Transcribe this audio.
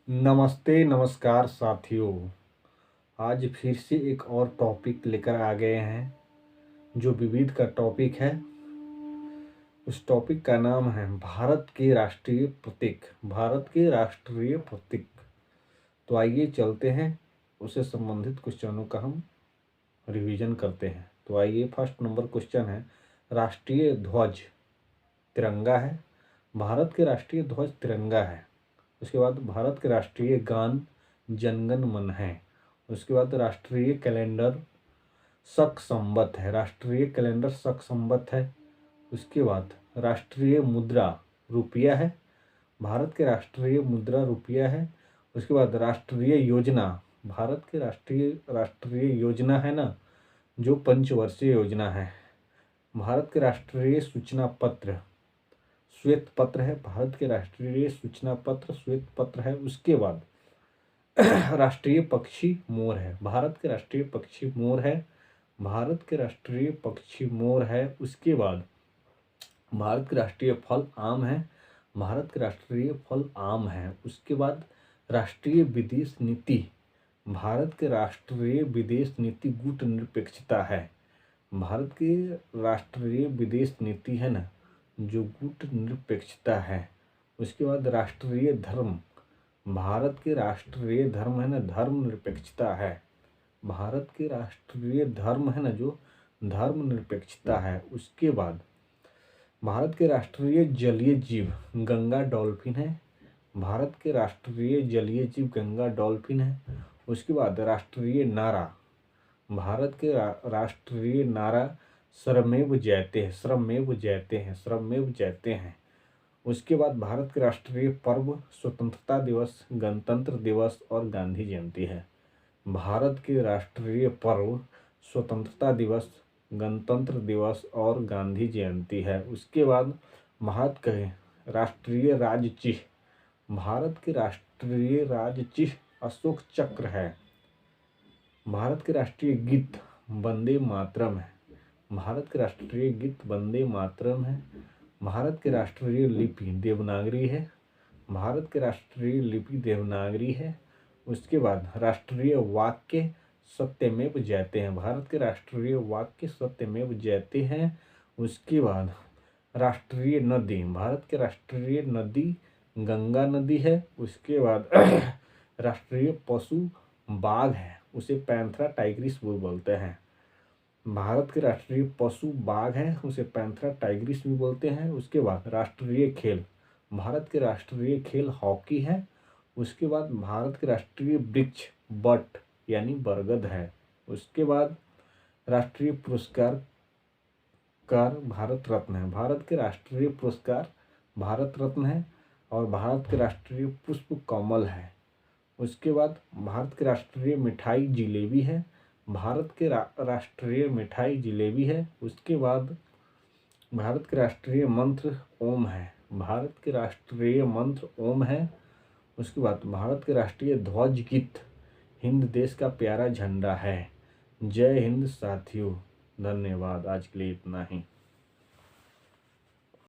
नमस्ते नमस्कार साथियों। आज फिर से एक और टॉपिक लेकर आ गए हैं जो विविध का टॉपिक है। उस टॉपिक का नाम है भारत के राष्ट्रीय प्रतीक। भारत के राष्ट्रीय प्रतीक। तो आइए चलते हैं, उससे संबंधित क्वेश्चनों का हम रिवीजन करते हैं। तो आइए, फर्स्ट नंबर क्वेश्चन है, राष्ट्रीय ध्वज तिरंगा है। भारत के राष्ट्रीय ध्वज तिरंगा है। उसके बाद भारत के राष्ट्रीय गान जनगण मन है। उसके बाद राष्ट्रीय कैलेंडर शक संवत है। राष्ट्रीय कैलेंडर शक संवत है। उसके बाद राष्ट्रीय मुद्रा रुपया है। भारत के राष्ट्रीय मुद्रा रुपया है। उसके बाद राष्ट्रीय योजना, भारत के राष्ट्रीय योजना है ना, जो पंचवर्षीय योजना है। भारत के राष्ट्रीय सूचना पत्र श्वेत पत्र है। भारत के राष्ट्रीय सूचना पत्र श्वेत पत्र है। उसके बाद राष्ट्रीय पक्षी मोर है। भारत के राष्ट्रीय पक्षी मोर है। भारत के राष्ट्रीय पक्षी मोर है। उसके बाद भारत के राष्ट्रीय फल आम है। भारत के राष्ट्रीय फल आम है। उसके बाद राष्ट्रीय विदेश नीति, भारत के राष्ट्रीय विदेश नीति गुटनिरपेक्षता है। भारत की राष्ट्रीय विदेश नीति है ना, जो गुटनिरपेक्षता है। उसके बाद राष्ट्रीय धर्म, भारत के राष्ट्रीय धर्म है ना, धर्मनिरपेक्षता है। भारत के राष्ट्रीय धर्म है ना, जो धर्मनिरपेक्षता है। उसके बाद भारत के राष्ट्रीय जलीय जीव गंगा डॉल्फिन है। भारत के राष्ट्रीय जलीय जीव गंगा डॉल्फिन है। उसके बाद राष्ट्रीय नारा, भारत के राष्ट्रीय नारा श्रमेव जयते हैं। श्रमेव जयते हैं। श्रमेव जयते हैं। उसके बाद भारत के राष्ट्रीय पर्व स्वतंत्रता दिवस, गणतंत्र दिवस और गांधी जयंती है। भारत के राष्ट्रीय पर्व स्वतंत्रता दिवस, गणतंत्र दिवस और गांधी जयंती है। उसके बाद भारत के राष्ट्रीय राज्य चिह्न, भारत के राष्ट्रीय राज्य चिह्न अशोक चक्र है। भारत के राष्ट्रीय गीत वंदे मातरम है। भारत के राष्ट्रीय गीत वंदे मातरम है। भारत के राष्ट्रीय लिपि देवनागरी है। भारत के राष्ट्रीय लिपि देवनागरी है। उसके बाद राष्ट्रीय वाक्य सत्यमेव जयते हैं। भारत के राष्ट्रीय वाक्य सत्यमेव जयते हैं। उसके बाद राष्ट्रीय नदी, भारत के राष्ट्रीय नदी गंगा नदी है। उसके बाद राष्ट्रीय पशु बाघ है, उसे पैंथरा टाइग्रिस भी बोलते हैं। भारत के राष्ट्रीय पशु बाघ है, उसे पैंथरा टाइग्रिस भी बोलते हैं। उसके बाद राष्ट्रीय खेल, भारत के राष्ट्रीय खेल हॉकी है। उसके बाद भारत के राष्ट्रीय वृक्ष बट यानी बरगद है। उसके बाद राष्ट्रीय पुरस्कार भारत रत्न है। भारत के राष्ट्रीय पुरस्कार भारत रत्न है। और भारत के राष्ट्रीय पुष्प कमल है। उसके बाद भारत के राष्ट्रीय मिठाई जिलेबी है। भारत के राष्ट्रीय मिठाई जिलेबी है। उसके बाद भारत के राष्ट्रीय मंत्र ओम है। भारत के राष्ट्रीय मंत्र ओम है। उसके बाद भारत के राष्ट्रीय ध्वज गीत हिंद देश का प्यारा झंडा है। जय हिंद साथियों, धन्यवाद। आज के लिए इतना ही।